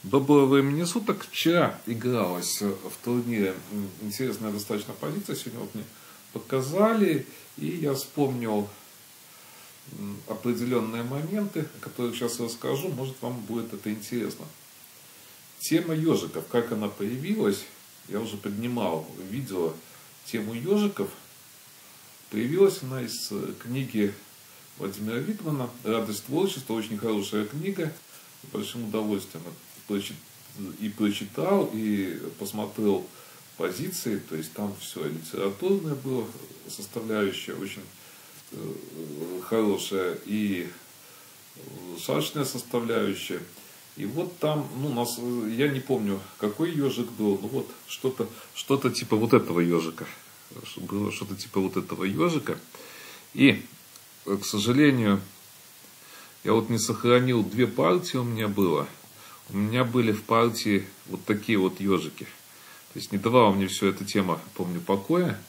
Доброго времени суток. Вчера игралась в турнире интересная достаточно позиция. Сегодня вот мне показали, и я вспомнил определенные моменты, о которых сейчас расскажу. Может, вам будет это интересно. Тема ежиков, как она появилась, я уже поднимал видео тему ежиков. Появилась она из книги Владимира Витмана «Радость творчества». Очень хорошая книга. С большим удовольствием и прочитал, и посмотрел позиции. То есть там все литературное было, составляющая очень хорошая, и шашечная составляющая. И вот там, я не помню, какой ежик был, но вот что-то типа вот этого ежика. Было что-то типа вот этого ежика. И, к сожалению, я вот не сохранил, две партии у меня было. У меня были в партии вот такие вот ежики. То есть не давала мне все эта тема, помню, покоя.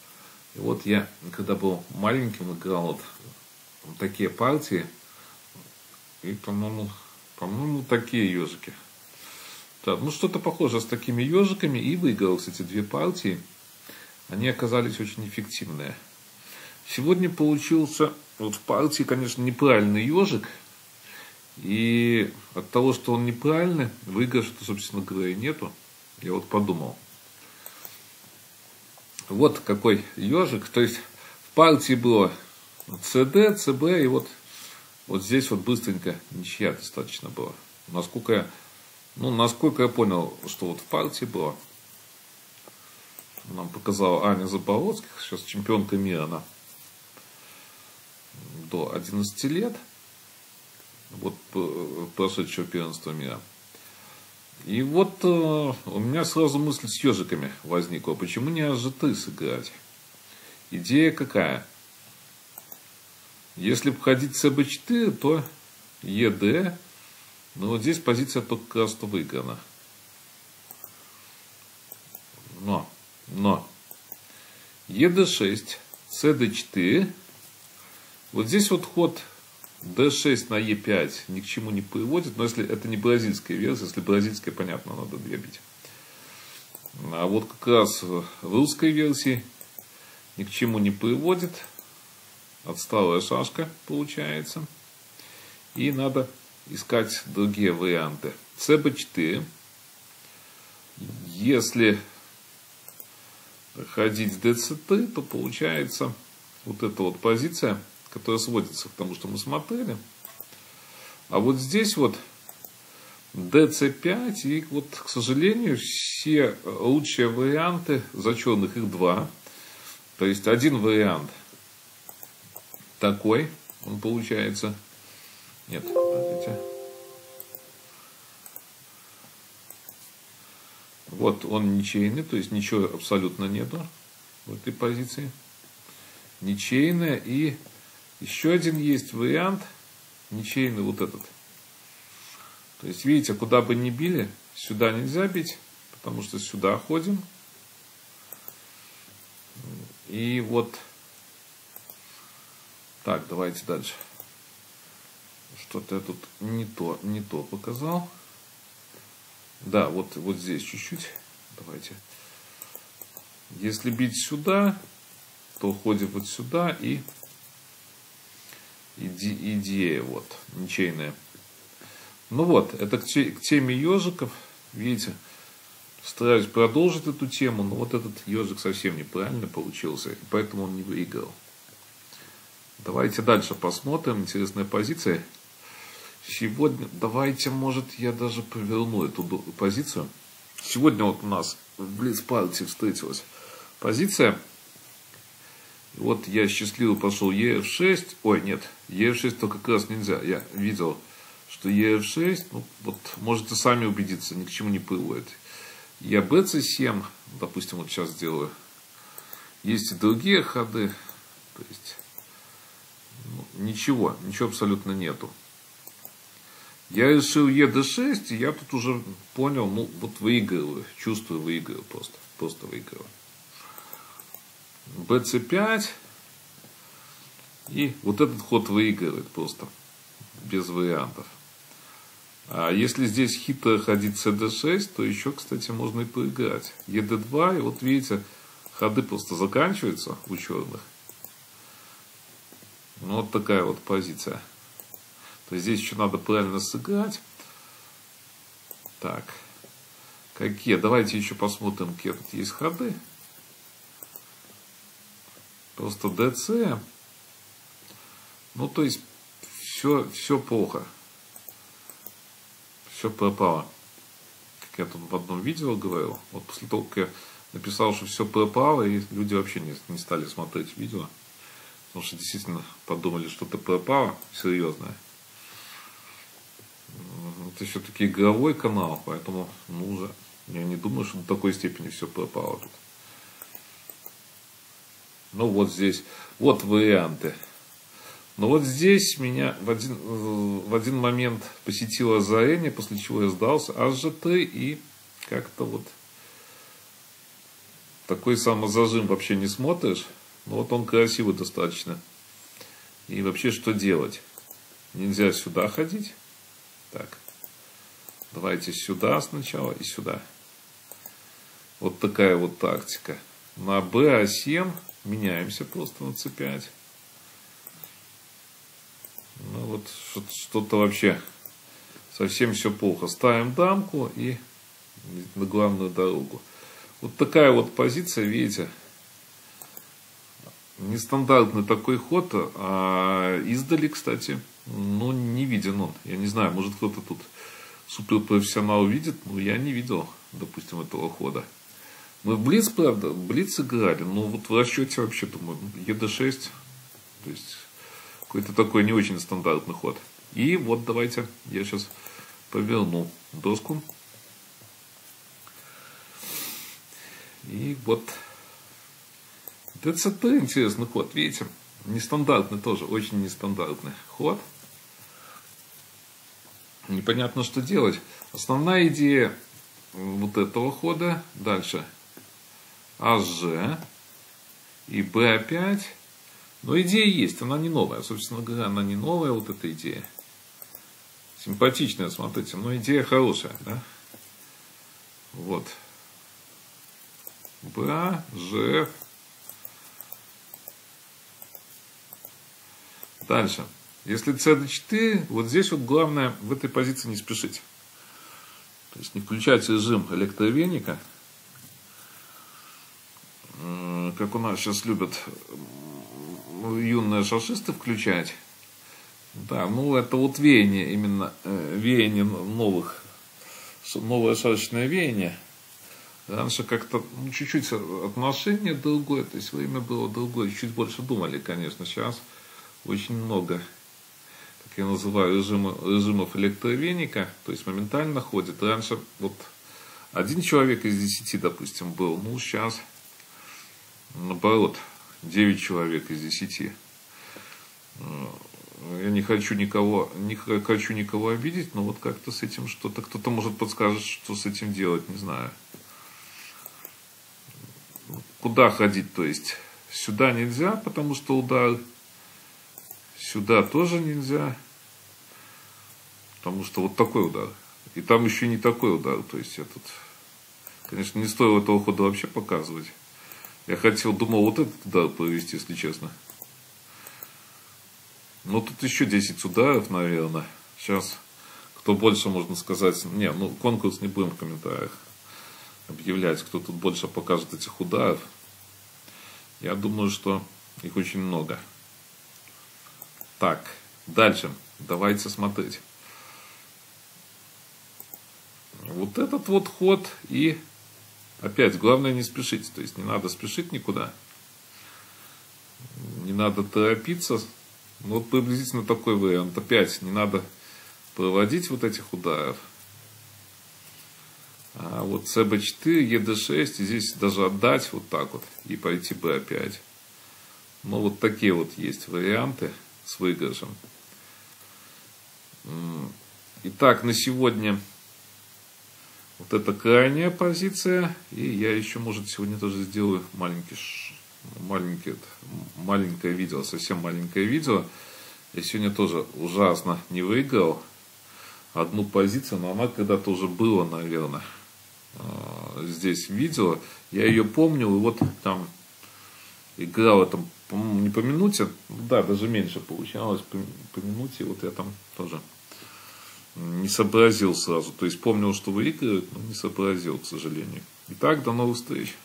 И вот я, когда был маленьким, играл вот такие партии. И, по-моему, такие ежики. Да, что-то похоже с такими ежиками. И выиграл, кстати, две партии. Они оказались очень эффективные. Сегодня получился вот в партии, конечно, неправильный ежик. И от того, что он неправильный, выигрыша-то, собственно говоря, и нету. Я вот подумал. Вот какой ежик. То есть в партии было ЦД, ЦБ, и вот здесь вот быстренько ничья достаточно была. Насколько я понял, что вот в партии было. Нам показала Аня Заболоцких, сейчас чемпионка мира, она до 11 лет. Вот прошедшего первенства мира. И вот у меня сразу мысль с ежиками возникла. Почему не HG3 сыграть? Идея какая? Если бы ходить CB4, то ED. Но вот здесь позиция только как раз выиграна. Но ED6, CD4. Вот здесь вот ход D6 на E5 ни к чему не приводит. Но если это не бразильская версия, если бразильская, понятно, надо две бить. А вот как раз в русской версии ни к чему не приводит. Отсталая шашка получается. И надо искать другие варианты. CB4. Если ходить DCT, то получается вот эта вот позиция, которая сводится к тому, что мы смотрели. А вот здесь вот DC5. И вот, к сожалению, все лучшие варианты за черных, их два. То есть один вариант такой, он получается. Нет, смотрите. Вот он ничейный, то есть ничего абсолютно нету в этой позиции. Ничейная. И еще один есть вариант, ничейный вот этот. То есть, видите, куда бы ни били, сюда нельзя бить, потому что сюда ходим. И вот. Так, давайте дальше. Что-то я тут не то показал. Да, вот здесь чуть-чуть. Давайте. Если бить сюда, то ходим вот сюда и идея вот, ничейная. Ну вот, это к теме ежиков. Видите, стараюсь продолжить эту тему, но вот этот ежик совсем неправильно получился, и поэтому он не выиграл. Давайте дальше посмотрим. Интересная позиция. Сегодня, давайте, может, я даже поверну эту позицию. Сегодня вот у нас в блиц-партии встретилась позиция. Вот я счастливо пошел EF6. Ой, нет, EF6 то как раз нельзя. Я видел, что EF6, вот можете сами убедиться, ни к чему не приводит. Я BC7, допустим, вот сейчас сделаю. Есть и другие ходы. То есть, ничего абсолютно нету. Я решил ED6, и я тут уже понял, вот выигрываю. Чувствую, выигрываю просто. Просто выигрываю. BC5. И вот этот ход выигрывает просто. Без вариантов. А если здесь хитро ходить cd6, то еще, кстати, можно и поиграть. ед2, и вот видите, ходы просто заканчиваются у черных. Ну, вот такая вот позиция. То есть здесь еще надо правильно сыграть. Так. Какие? Давайте еще посмотрим, какие тут есть ходы. Просто dc. Ну, то есть, все плохо. Все пропало. Как я тут в одном видео говорил. Вот после того, как я написал, что все пропало, и люди вообще не стали смотреть видео. Потому что действительно подумали, что это пропало. Серьезное. Это все-таки игровой канал, поэтому, ну, уже, я не думаю, что до такой степени все пропало тут. Ну, вот здесь, вот варианты. Но вот здесь меня в один момент посетило озарение, после чего я сдался HG3, и как-то вот такой самозажим вообще не смотришь. Но вот он красивый достаточно. И вообще что делать? Нельзя сюда ходить. Так. Давайте сюда сначала и сюда. Вот такая вот тактика. На BA7 меняемся просто на C5. Ну вот что-то вообще совсем все плохо. Ставим дамку и на главную дорогу. Вот такая вот позиция, видите. Нестандартный такой ход. А издали, кстати, ну, не виден он. Я не знаю, может кто-то тут суперпрофессионал видит, но я не видел, допустим, этого хода. Мы в Блиц, правда, Блиц играли, но вот в расчете вообще, думаю, ед6, то есть какой-то такой не очень стандартный ход. И вот давайте я сейчас поверну доску. И вот dc3 интересный ход, видите, нестандартный тоже, очень нестандартный ход. Непонятно, что делать. Основная идея вот этого хода, дальше HG и B5. Но идея есть, она не новая. Собственно говоря, она не новая, вот эта идея. Симпатичная, смотрите, но идея хорошая, да? Вот. B, G. Дальше. Если CD4, вот здесь вот главное в этой позиции не спешить. То есть не включать режим электровеника. Как у нас сейчас любят юные шашисты включать. Да, ну это вот веяние, именно веяние новое шашечное веяние. Раньше как-то чуть-чуть отношение другое, то есть время было другое, чуть больше думали, конечно. Сейчас очень много, как я называю, режимов электровеника, то есть моментально ходит. Раньше вот один человек из 10, допустим, был, ну сейчас наоборот, 9 человек из 10. Я не хочу никого обидеть, но вот как-то с этим что-то, кто-то может подскажет, что с этим делать, не знаю. Куда ходить, то есть сюда нельзя, потому что удар, сюда тоже нельзя, потому что вот такой удар, и там еще не такой удар, то есть я тут, конечно, не стоило этого хода вообще показывать. Я думал вот этот удар провести, если честно. Но тут еще 10 ударов, наверное. Сейчас, кто больше, можно сказать, не, ну конкурс не будем в комментариях объявлять, кто тут больше покажет этих ударов. Я думаю, что их очень много. Так, дальше. Давайте смотреть. Вот этот вот ход и опять, главное не спешить. То есть не надо спешить никуда. Не надо торопиться. Ну, вот приблизительно такой вариант. Опять не надо проводить вот этих ударов. А вот CB4, ED6, и здесь даже отдать вот так вот и пойти B5. Ну, вот такие вот есть варианты с выигрышем. Итак, на сегодня вот это крайняя позиция. И я еще, может, сегодня тоже сделаю маленькое видео, совсем маленькое видео. Я сегодня тоже ужасно не выиграл. одну позицию, но она когда-то уже была, наверное, здесь видела. Я ее помнил, и вот там играла там, по-моему, не по минуте, да, даже меньше получалось по минуте, вот я там тоже не сообразил сразу. То есть помнил, что выигрывают, но не сообразил, к сожалению. Итак, до новых встреч.